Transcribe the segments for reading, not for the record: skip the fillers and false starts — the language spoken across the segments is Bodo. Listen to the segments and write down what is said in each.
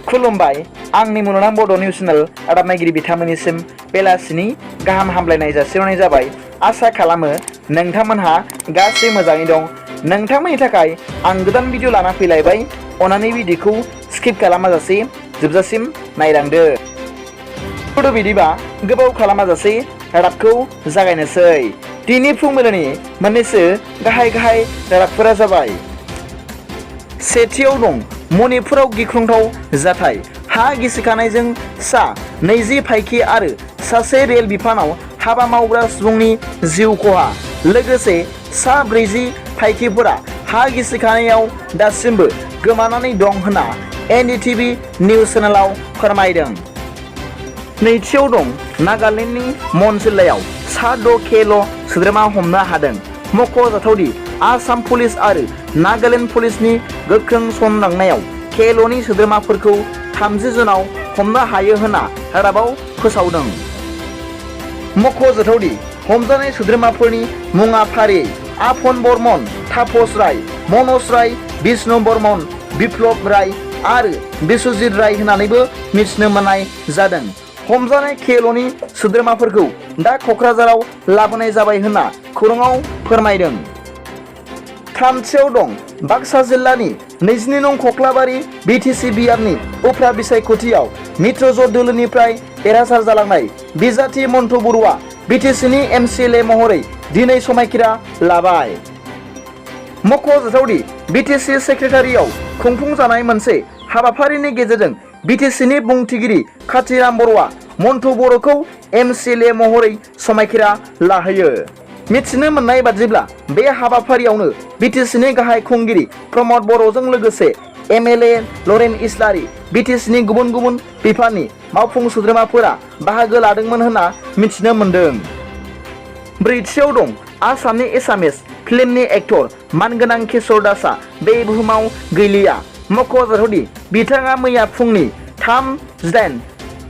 खुलुमबाय आंनि मुलुगनां बड' निउस चेनेल रादाब नायगिरि बिथांमोननिसिम बेलासिनि गाहाम हामलायनाय जासिहरनाय जाबाय। आसा खालामो नोंथांमोनहा गासै मोजाङै दं। नोंथांमोननि थाखाय आं गोदान भिडिअ लाना फैलायबाय। अन्नानै भिडिअखौ स्किप खालामाजासे जोबजासिम नायलांदो। बिदिबा गोबाव खालामाजासे रादाबखौ जागायनोसै। दिनै फुंबिलिनि मोननैसो गाहाय रादाबफोरा जाबाय। सेथियाव दं मणिपुराव गिख्रंथाव जाथाय। हा गिसिखानायजों सा 20 फाइखि आरो सासे रेल बिफानाव हाबा मावग्रा सुबुंनि जिउ खहा। लोगोसे सा 40 फाइखिफोरा हा गिसिखानायाव दासिमबो गोमानानै दं होनना एनडीटीवी निउज चेनेलाव फोरमायदों। नैथियाव दं नागालेन्डनि मन जिल्लायाव सा 6 किल' सोद्रोमा हमनो हादों। मख'जाथावदि आसाम पुलिस आरो नागालेन्ड पुलिसनि गोख्रों संदांनायाव केल'नि सोद्रोमाफोरखौ 30 जुनाव हमनो हायो होनना रादाबाव फोसावदों। मख'जाथावदि हमजानाय सोद्रोमाफोरनि मुङा फारियै आफन बर्मन, तापस राय, मनज राय, बिष्णु बर्मन, बिप्लब राय आरो बिश्वजित राय होननानैबो मिथिनो मोननाय जादों। हमजानाय केल'नि सोद्रोमाफोरखौ दा क'क्राझाराव लाबोनाय जाबाय होनना खौराङाव फोरमायदों। थामथियाव दं बाक्सा जिल्लानि 22 नं खख्लाबारि बिटिसि बिआरनि उफ्रा बिसायख'थियाव मित्र ज'ट दोलोनिफ्राय देरहासार जालांनाय बिजाथि मन्टु बर'आ बिटिसिनि एमसिएलए महरै दिनै समायखिरा लाबाय। मख'जाथावदि बिटिसि सेक्रेटारियाव खुंफुंजानाय मोनसे हाबाफारिनि गेजेरजों बिटिसिनि बुंथिगिरि काथिराम बर'आ मन्टु बर'खौ एमसिएलए महरै समायखिरा लाहोयो। मिथिनो मोननाय बादिब्ला बे हाबाफारियावनो बिटिसिनि गाहाय खुंगिरि प्रमद बर'जों लोगोसे एमएलए लरेन इस्लारि, बिटिसिनि गुबुन बिफाननि मावफुं सोद्रोमाफोरा बाहागो लादोंमोन होनना मिथिनो मोन्दों। ब्रैथियाव दं आसामनि एसामिस फिल्मनि एक्टर मानगोनां किशोर दासआ बे बुहुमाव गैलिया। मख'जाथावदि बिथाङा मैया फुंनि 3:18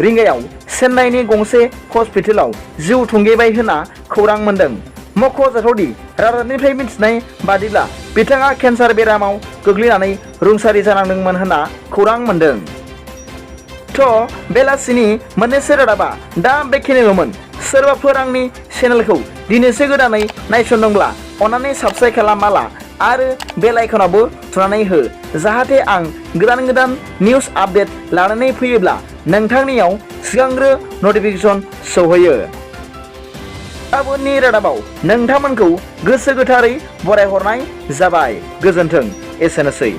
रिंगायाव चेन्नाइनि गंसे हस्पिटालाव जिउ थुंगेबाय होनना खौरां मोन्दों। मख'जाथावदि रादाबनिफ्राय मिथिनाय बादिब्ला बिथाङा केन्सार बेरामाव गोग्लैनानै रुंसारि जानांदोंमोन होनना खौरां मोन्दों। बेलासिनि मोननैसो रादाबा दा बेखिनिल'मोन। सोरबाफोर आंनि चेनेलखौ दिनैसो गोदानै नायसनदोंब्ला अन्नानै साबस्क्राइब खालामना ला आरो बेल आइकनावबो थुनानै हो, जाहाथे आं गोदान निउस आपडेट लानानै फैयोब्ला नोंथांनियाव सिगांग्रो नटिफिकेसन सौहैयो। गाबोननि रादाबाव नोंथांमोनखौ गोसो गोथारै बरायहरनाय जाबाय। गोजोन्थों। एसेनोसै।